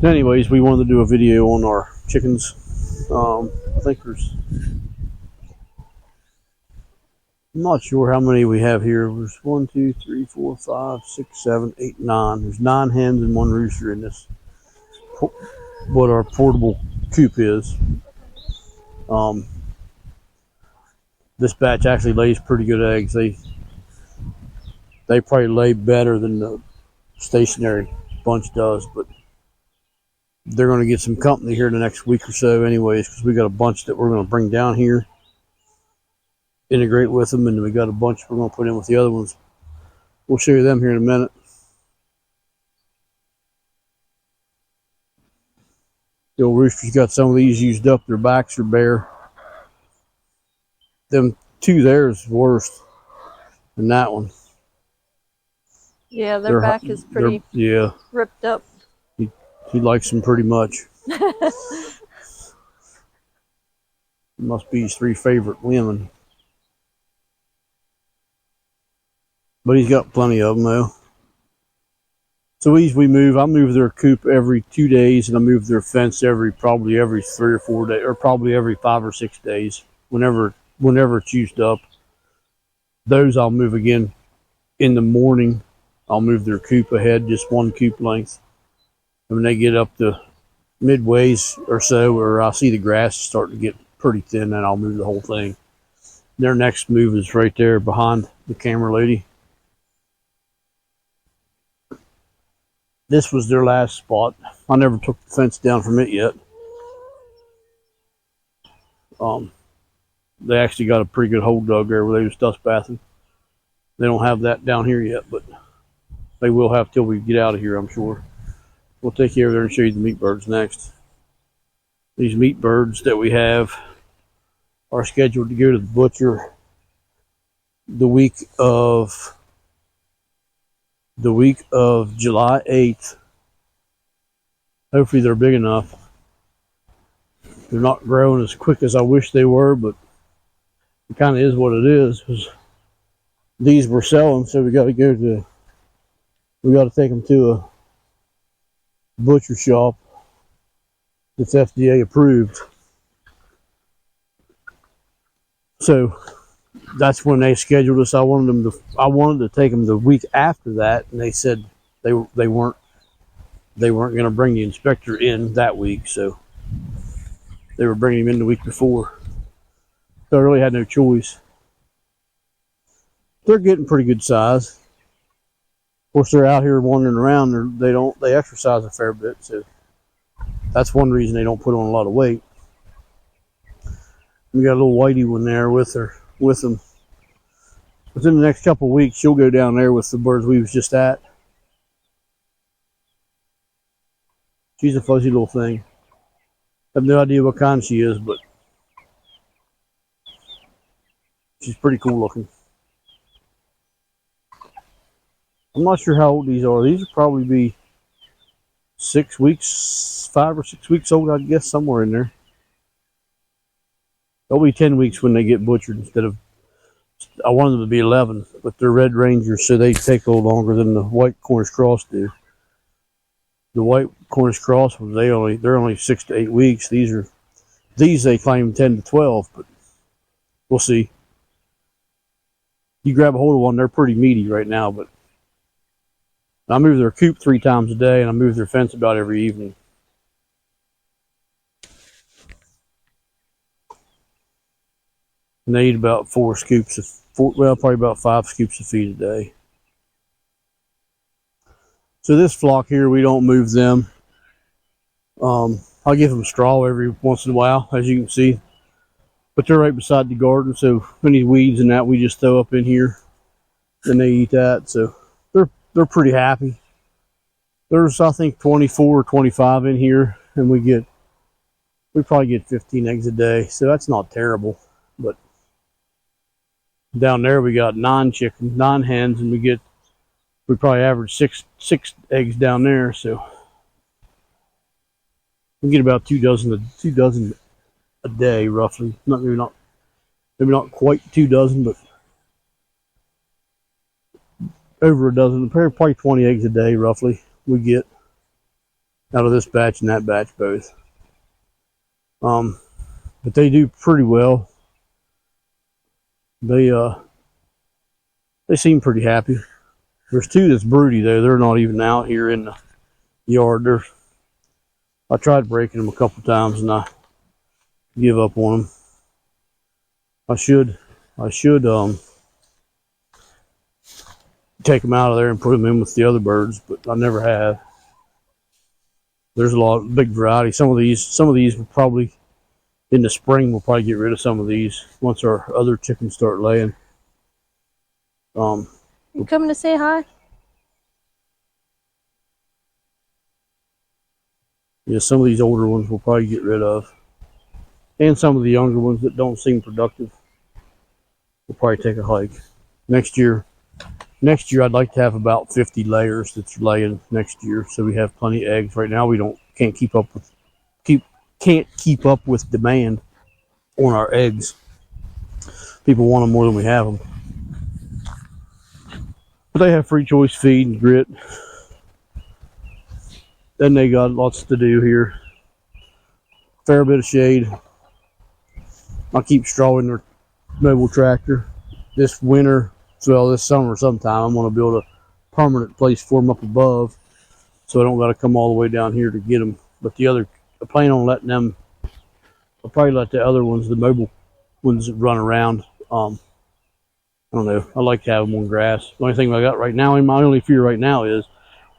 Anyways, we wanted to do a video on our chickens. I think I'm not sure how many we have here. There's 1, 2, 3, 4, 5, 6, 7, 8, 9. There's 9 hens and 1 rooster in this. What our portable coop is. This batch actually lays pretty good eggs. They probably lay better than the stationary bunch does, but they're going to get some company here in the next week or so anyways, because we got a bunch that we're going to bring down here, integrate with them, and then we got a bunch we're going to put in with the other ones. We'll show you them here in a minute. The old rooster's got some of these used up. Their backs are bare. Them 2 there is worse than that one. Yeah, their back is pretty ripped up. He likes them pretty much. Must be his 3 favorite women. But he's got plenty of them though. So these I move their coop every 2 days, and I move their fence probably every 3 or 4 days, or probably every 5 or 6 days. Whenever it's used up. Those I'll move again in the morning. I'll move their coop ahead, just 1 coop length. And when they get up to midways or so, or I see the grass starting to get pretty thin, then I'll move the whole thing. Their next move is right there behind the camera lady. This was their last spot. I never took the fence down from it yet. They actually got a pretty good hole dug there where they was dust bathing. They don't have that down here yet, but they will have till we get out of here, I'm sure. We'll take you over there and show you the meat birds next. These meat birds that we have are scheduled to go to the butcher the week of July 8th. Hopefully they're big enough. They're not growing as quick as I wish they were, but it kind of is what it is, because these we're selling, so we got to take them to a butcher shop that's FDA approved. So that's when they scheduled us. I wanted to take them the week after that, and they said they weren't going to bring the inspector in that week, so they were bringing him in the week before. So I really had no choice. They're getting pretty good size. Of course, they're out here wandering around. They exercise a fair bit, so that's one reason they don't put on a lot of weight. We got a little whitey one there with them. Within the next couple of weeks, she'll go down there with the birds we was just at. She's a fuzzy little thing. I have no idea what kind she is, but she's pretty cool looking. I'm not sure how old these are. These would probably be 5 or 6 weeks old, I'd guess, somewhere in there. They'll be 10 weeks when they get butchered instead of, I wanted them to be 11, but they're Red Rangers, so they take a little longer than the white Cornish Cross do. The white Cornish Cross, they're only 6 to 8 weeks. These they claim 10 to 12, but we'll see. You grab a hold of one, they're pretty meaty right now, but I move their coop 3 times a day, and I move their fence about every evening. And they eat about 4 scoops probably about 5 scoops of feed a day. So this flock here, we don't move them. I'll give them straw every once in a while, as you can see. But they're right beside the garden, so any weeds and that we just throw up in here, and they eat that. So they're pretty happy. There's, I think, 24 or 25 in here, and we probably get 15 eggs a day, so that's not terrible. But down there we got 9 hens, and we probably average six eggs down there, so we get about 2 dozen a day, roughly. Maybe not quite 2 dozen, but over a dozen, probably 20 eggs a day, roughly. we get out of this batch and that batch both. But they do pretty well. They seem pretty happy. There's two that's broody though. They're not even out here in the yard. I tried breaking them a couple times and I give up on them. I should take them out of there and put them in with the other birds, but I never have. There's a lot of big variety. Some of these will probably in the spring we'll probably get rid of some of these once our other chickens start laying. You coming to say hi? Yeah, some of these older ones we'll probably get rid of. And some of the younger ones that don't seem productive, we'll probably take a hike. Next year I'd like to have about 50 layers that's laying next year, so we have plenty of eggs. Right now we can't keep up with demand on our eggs. People want them more than we have them. But they have free choice feed and grit. Then they got lots to do here. Fair bit of shade. I'll keep straw in their mobile tractor. This summer sometime, I'm going to build a permanent place for them up above, so I don't got to come all the way down here to get them. But I plan on letting them. I'll probably let the other ones, the mobile ones, run around. I don't know. I like to have them on grass. The only thing I got right now, and my only fear right now is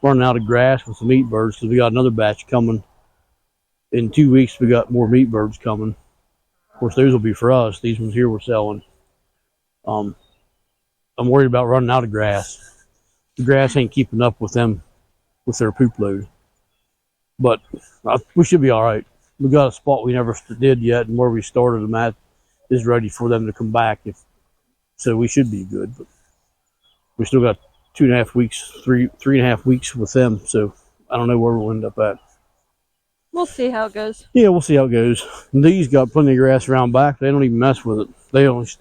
running out of grass with the meat birds, because we got another batch coming. In 2 weeks, we got more meat birds coming. Of course, those will be for us. These ones here we're selling. I'm worried about running out of grass. The grass ain't keeping up with them, with their poop load. But we should be all right. We got a spot we never did yet, and where we started them at is ready for them to come back. So we should be good. But we still got 2.5 weeks, 3.5 weeks with them. So I don't know where we'll end up at. We'll see how it goes. Yeah, we'll see how it goes. And these got plenty of grass around back. They don't even mess with it.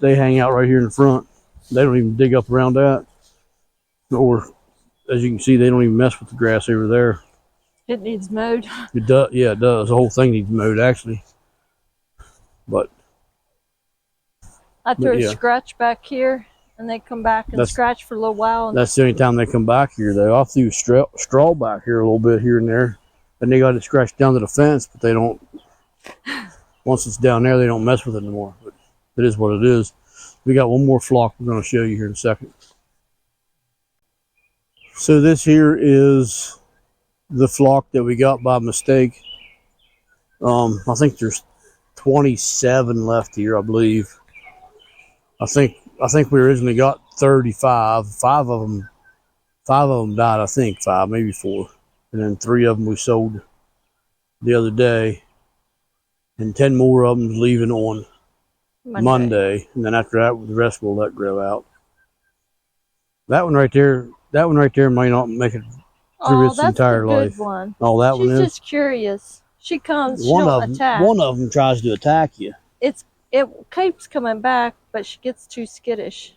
They hang out right here in the front. They don't even dig up around that. Or, as you can see, they don't even mess with the grass over there. It needs mowed. It does. Yeah, it does. The whole thing needs mowed, actually. But I threw a scratch back here, and they come back and scratch for a little while. That's the only time they come back here, though. I threw straw back here a little bit here and there. And they got it scratched down to the fence, but they don't. Once it's down there, they don't mess with it anymore. But it is what it is. We got one more flock we're going to show you here in a second. So this here is the flock that we got by mistake. I think there's 27 left here, I believe. I think we originally got 35. Five of them died. I think 5, maybe 4. And then 3 of them we sold the other day. And 10 more of them leaving on Monday. And then after that, the rest we'll let grow out. That one right there might not make it through its entire life. One. Oh, that one is? She's just curious. She comes, she'll attack. One of them tries to attack you. It keeps coming back, but she gets too skittish.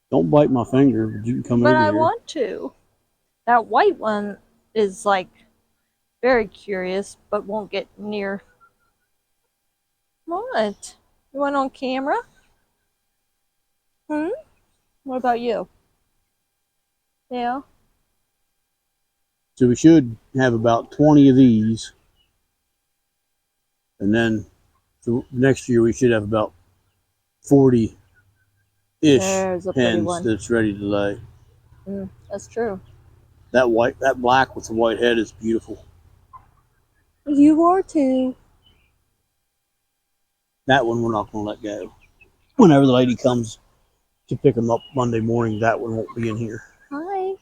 Don't bite my finger, but you can come over here. But I want to. That white one is like very curious, but won't get near. What? You went on camera? What about you? Yeah. So we should have about 20 of these. And then next year we should have about 40-ish hens that's ready to lay. That's true. That black with the white head is beautiful. You are too. That one we're not going to let go. Whenever the lady comes to pick them up Monday morning, that one won't be in here. Hi.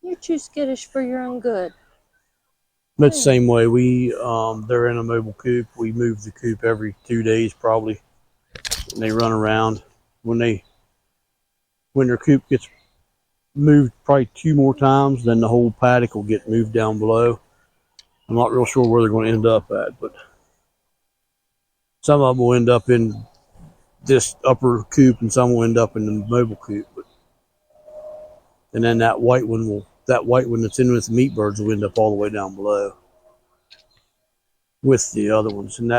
You're too skittish for your own good. But the same way, they're in a mobile coop. We move the coop every 2 days probably. And they run around. When their coop gets moved probably 2 more times, then the whole paddock will get moved down below. I'm not real sure where they're going to end up at, but some of them will end up in this upper coop, and some will end up in the mobile coop. And then that white one that's in with the meat birds will end up all the way down below with the other ones. And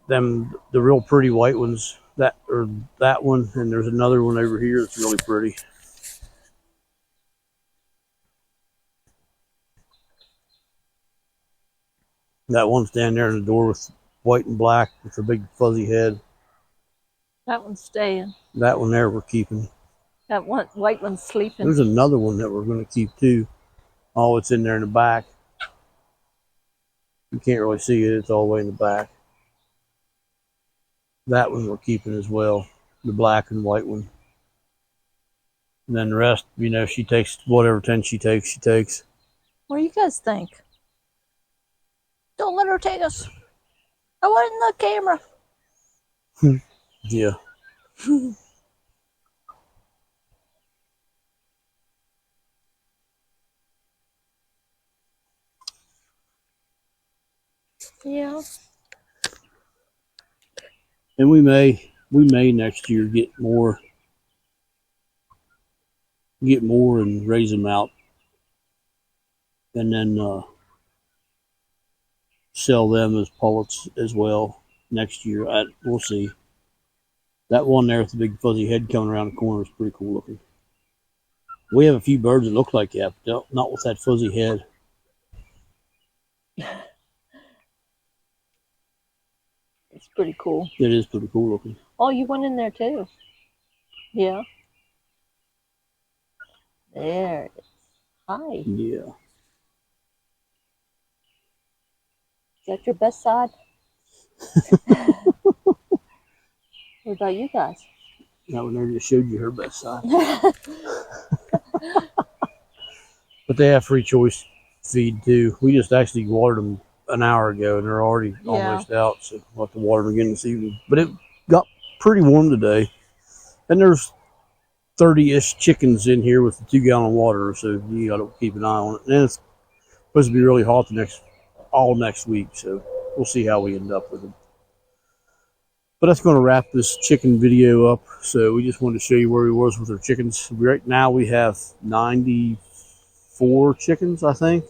the real pretty white ones, that one, and there's another one over here that's really pretty. That one's down there in the door with white and black with a big fuzzy head. That one's staying. That one there we're keeping. That one white one's sleeping. There's another one that we're going to keep too. Oh, it's in there in the back. You can't really see it. It's all the way in the back. That one we're keeping as well. The black and white one. And then the rest, she takes whatever tent she takes. What do you guys think? Don't let her take us. I want it in the camera. Yeah. Yeah. And we may next year get more and raise them out, and then sell them as pullets as well next year. We'll see. That one there with the big fuzzy head coming around the corner is pretty cool looking. We have a few birds that look like that, but not with that fuzzy head. It's pretty cool. It is pretty cool looking. Oh, you went in there too. Yeah. There it is. Hi. Yeah. Is that your best side? What about you guys? That one there just showed you her best side. But they have free choice feed too. We just actually watered them an hour ago, and they're already almost out, so we'll have to water them again this evening. But it got pretty warm today, and there's 30-ish chickens in here with the 2-gallon water, so you got to keep an eye on it. And it's supposed to be really hot all next week, so we'll see how we end up with them. But that's going to wrap this chicken video up. So we just wanted to show you where we was with our chickens. Right now we have 94 chickens, I think.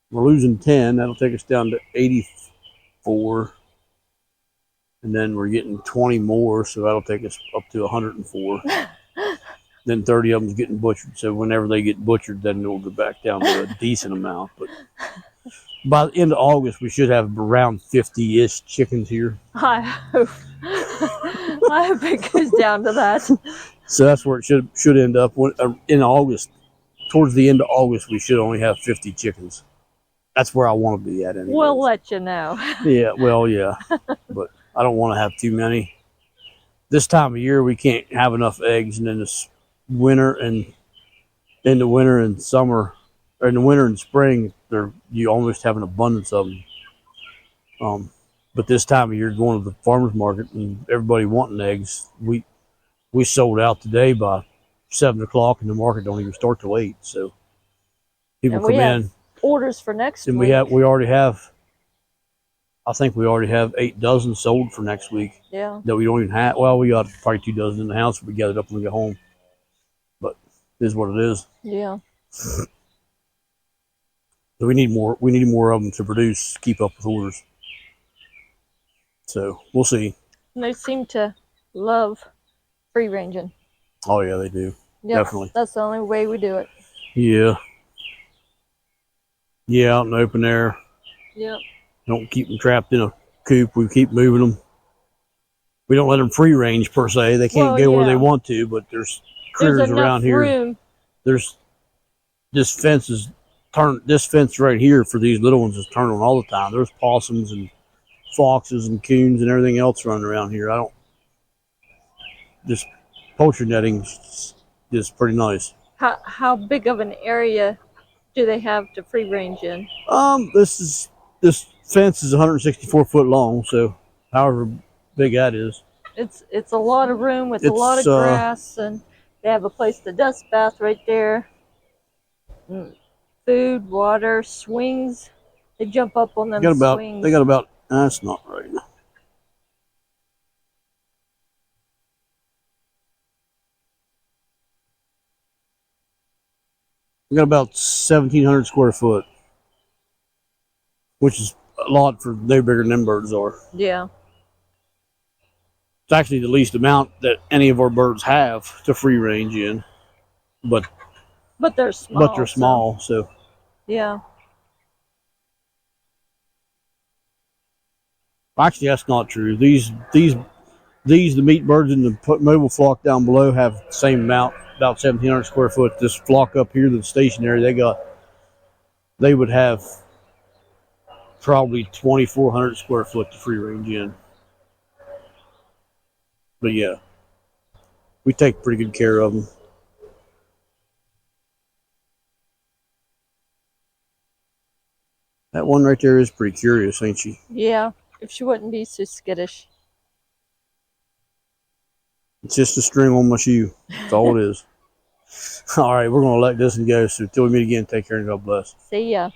We're losing 10. That'll take us down to 84. And then we're getting 20 more, so that'll take us up to 104. Then 30 of them's getting butchered. So whenever they get butchered, then it'll go back down to a decent amount. But by the end of August, we should have around 50-ish chickens here. I hope. I hope it goes down to that. So that's where it should end up. In August, towards the end of August, we should only have 50 chickens. That's where I want to be at anyway. We'll let you know. Yeah, well, yeah. But I don't want to have too many. This time of year, we can't have enough eggs. And then this winter and summer, or in the winter and spring, you almost have an abundance of them. But this time of year, going to the farmer's market and everybody wanting eggs, we sold out today by 7 o'clock, and the market don't even start till 8. So people come in. Orders for next week. And we already have, I think we already have 8 dozen sold for next week. Yeah. That we don't even have. Well, we got probably 2 dozen in the house. We gathered up when we get home. But it is what it is. Yeah. So we need more. We need more of them to produce, keep up with orders. So we'll see. And they seem to love free ranging. Oh yeah, they do. Yep, definitely. That's the only way we do it. Yeah. Yeah, out in the open air. Yep. Don't keep them trapped in a coop. We keep moving them. We don't let them free range per se. They can't go where they want to, but there's critters around here. Room. There's this fence right here for these little ones is turned on all the time. There's possums and foxes and coons and everything else running around here. This poultry netting is pretty nice. How big of an area do they have to free range in? This fence is 164 foot long, so however big that is. It's a lot of room with a lot of grass, and they have a place to dust bath right there. Food, water, swings. They jump up on them swings. They got about. That's not right. We got about 1,700 square foot, which is a lot for no bigger than them birds are. Yeah. It's actually the least amount that any of our birds have to free range in, but they're small. they're small, so yeah. Actually, that's not true. These the meat birds in the mobile flock down below have the same amount, about 1,700 square foot. This flock up here that's stationary, they would have probably 2,400 square foot to free range in. But yeah, we take pretty good care of them. That one right there is pretty curious, ain't she? Yeah, if she wouldn't be so skittish. It's just a string on my shoe. That's all it is. All right, we're going to let this one go. So until we meet again, take care and God bless. See ya.